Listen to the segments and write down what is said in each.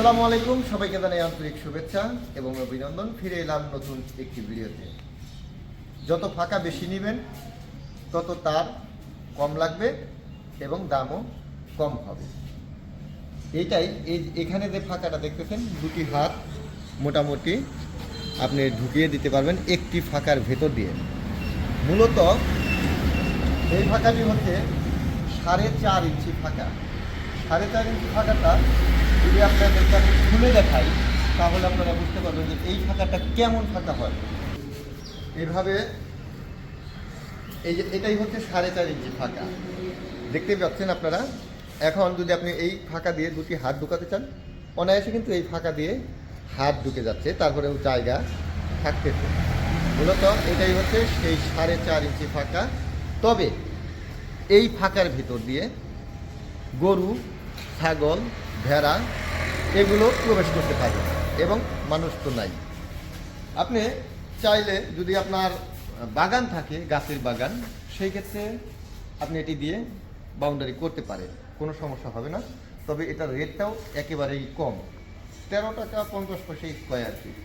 আসসালামু আলাইকুম, সবাইকে জানাই আন্তরিক শুভেচ্ছা এবং অভিনন্দন। ফিরে এলাম নতুন একটি ভিডিওতে। যত ফাঁকা বেশি নেবেন তত তার কম লাগবে এবং দামও কম হবে। এইটাই এখানে যে ফাঁকাটা দেখতেছেন, দুটি হাত মোটামুটি আপনি ঢুকিয়ে দিতে পারবেন একটি ফাঁকার ভেতর দিয়ে। মূলত এই ফাঁকাটি হচ্ছে 4.5 ইঞ্চি ফাঁকা। 4.5 ইঞ্চি ফাঁকাটা যদি আপনাদেরকে আমি খুলে দেখাই তাহলে আপনারা বুঝতে পারবেন যে এই ফাঁকাটা কেমন ফাঁকা হয়। এইভাবে এটাই হচ্ছে 4.5 ইঞ্চি ফাঁকা, দেখতে পাচ্ছেন আপনারা। এখন যদি আপনি এই ফাঁকা দিয়ে দুটি হাত ঢুকাতে চান, অনায়াসে কিন্তু এই ফাঁকা দিয়ে হাত ঢুকে যাচ্ছে, তারপরেও জায়গা থাকতেছে। মূলত এটাই হচ্ছে সেই 4.5 ইঞ্চি ফাঁকা। তবে এই ফাঁকার ভিতর দিয়ে গরু, ছাগল, ভেড়া এগুলো প্রবেশ করতে পারবে এবং মানুষ তো নাই। আপনি চাইলে যদি আপনার বাগান থাকে, গাছের বাগান, সেই ক্ষেত্রে আপনি এটি দিয়ে বাউন্ডারি করতে পারেন, কোনো সমস্যা হবে না। তবে এটার রেটটাও একেবারেই কম, 13 টাকা 50 পয়সা স্কোয়ার ফিট।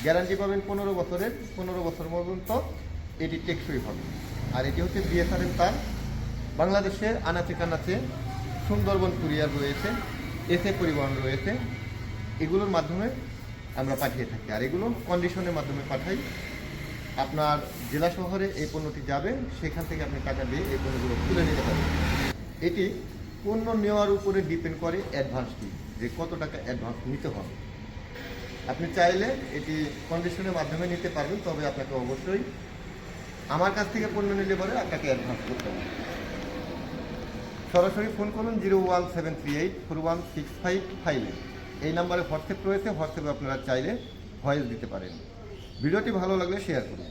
গ্যারান্টি পাবেন 15 বছরের, 15 বছর পর্যন্ত এটি টেকসই হবে। আর এটি হচ্ছে বিএসআরএম তার। বাংলাদেশের আনাচে কানাচে সুন্দরবন কুরিয়ার রয়েছে, এসএ পরিবহন রয়েছে, এগুলোর মাধ্যমে আমরা পাঠিয়ে থাকি। আর এগুলো কন্ডিশনের মাধ্যমে পাঠাই। আপনার জেলা শহরে এই পণ্যটি যাবে, সেখান থেকে আপনি টাকা দিয়ে এই পণ্যগুলো তুলে নিতে পারবেন। এটি পণ্য নেওয়ার উপরে ডিপেন্ড করে অ্যাডভান্সটি, যে কত টাকা অ্যাডভান্স নিতে হবে। আপনি চাইলে এটি কন্ডিশনের মাধ্যমে নিতে পারবেন, তবে আপনাকে অবশ্যই আমার কাছ থেকে পণ্য নিলে পরে আপনাকে অ্যাডভান্স করতে হবে। সরাসরি ফোন করুন 01738416558। এই নাম্বারে হোয়াটসঅ্যাপ রয়েছে, হোয়াটসঅ্যাপে আপনারা চাইলে ভয়েস দিতে পারেন। ভিডিওটি ভালো লাগলে শেয়ার করুন।